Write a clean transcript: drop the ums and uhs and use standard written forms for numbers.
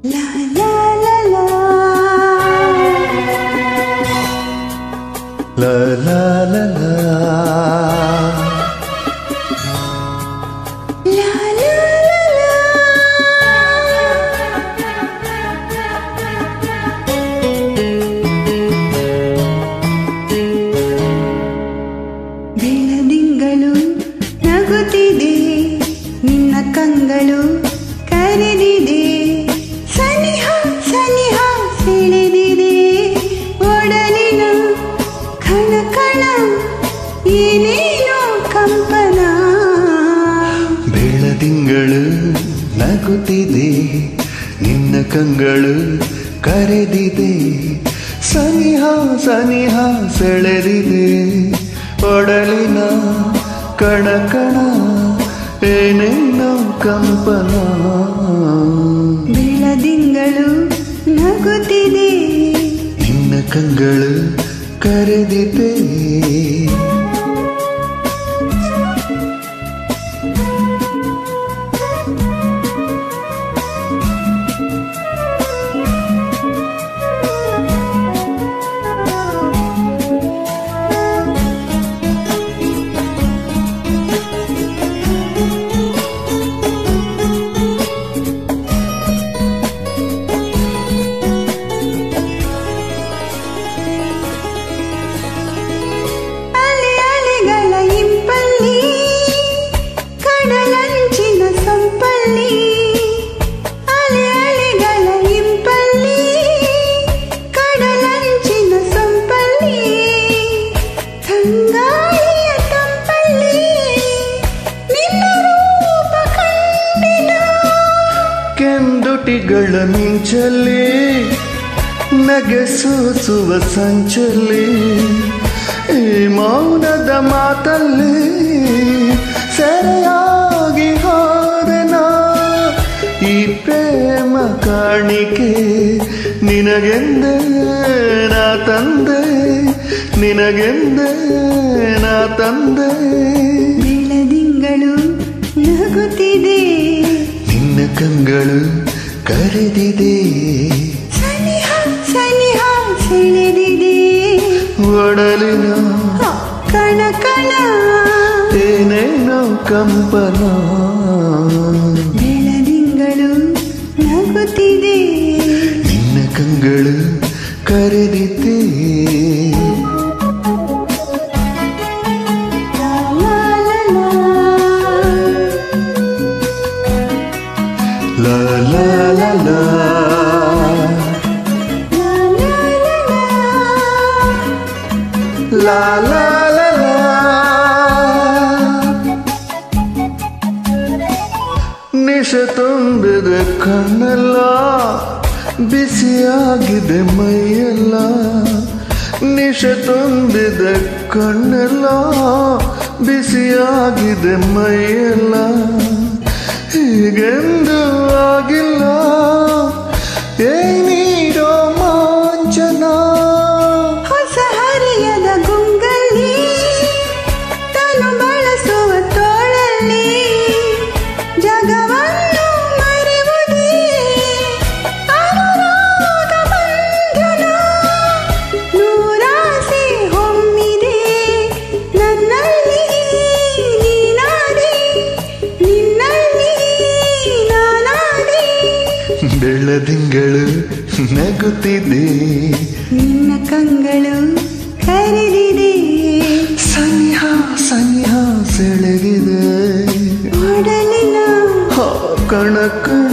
La la la la, la la la la, la la la la. ಬೆಳದಿಂಗಳು ನಗುತ್ತಿದೆ, ನಿನ್ನ ಕಂಗಳು ಕರೆದಿದೆ, ಸನಿಹ ಸನಿಹ ಸೆಳೆದಿದೆ ಒಡಲಿನ ಕಣ ಕಣ, ಏನೇನೋ ಕಂಪನ. ಬೆಳದಿಂಗಳು ನಗುತ್ತಿದೆ, ನಿನ್ನ ಕಂಗಳು ಕರೆದಿದೆ, ಸನಿಹ ಸನಿಹ ಸೆಳೆದಿದೆ ಒಡಲಿನ ಕಣ ಕಣ, ಏನೇನೋ ಕಂಪನ. ಬೆಳದಿಂಗಳು ನಗುತ್ತಿದೆ, ನಿನ್ನ ಕಂಗಳು ಕರೆದಿದೆ. ಕೆಂದುಟಿಗಳ ಮಿಂಚಲ್ಲಿ ನಗೆ ಸೂಸುವ ಸಂಚಲ್ಲಿ, ಈ ಮೌನದ ಮಾತಲ್ಲಿ ಸೆರೆಯಾಗಿ ಹೋದೆನ. ಈ ಪ್ರೇಮ ಕಾಣಿಕೆ ನಿನಗೆಂದೇ ನಾ ತಂದೆ, ನಿನಗೆಂದೇ ನಾ ತಂದೆ. ಬೆಳದಿಂಗಳು ನಗುತ್ತಿದೆ, ನಿನ್ನ ಕಂಗಳು ಕರೆದಿದೆ, ಸನಿಹ ಸನಿಹ ಸೆಳೆದಿದೆ ಒಡಲಿನ ಕಣ ಕಣ, ಏನೇನೋ ಕಂಪನ. ಬೆಳದಿಂಗಳು ನಗುತ್ತಿದೆ, ನಿನ್ನ ಕಂಗಳು ಕರೆದಿದೆ. La la la la, la la la la. ನಿಶೆ ತುಂಬಿದ ಕಣ್ಣೆಲ್ಲ, ಬಿಸಿಯಾಗಿದೆ ಮೈಯೆಲ್ಲ. ನಿಶೆ ತುಂಬಿದ ಕಣ್ಣೆಲ್ಲ, ಬಿಸಿಯಾಗಿದೆ ಮೈಯೆಲ್ಲ. ಹೀಗೆಂದು ಆಗಿಲ್ಲ ಏನಿರೋ ಮಾಂಚನ. ಹೊಸ ಹರಿಯದ ಗುಂಗಲ್ಲಿ ತನು ಬಳಸುವ ತೋಳಲ್ಲಿ, ಜಗವನ್ನು ಮರೆಯುವುದೇ ಅನುರಾಗ ಬಂಧನ. ನೂರಾಸೆ ಹೊಮ್ಮಿದೆ ನನ್ನಲ್ಲಿ, ನೀನಾದೆ ನಿನ್ನಲ್ಲಿ ನಾನಾದೆ. ಬೆಳದಿಂಗಳು ನಗುತ್ತಿದೆ, ನಿನ್ನ ಕಂಗಳು ಕರೆದಿದೆ, ಸನಿಹ ಸನಿಹ ಸೆಳೆದಿದೆ ಒಡಲಿನ ಕಣ ಕಣ.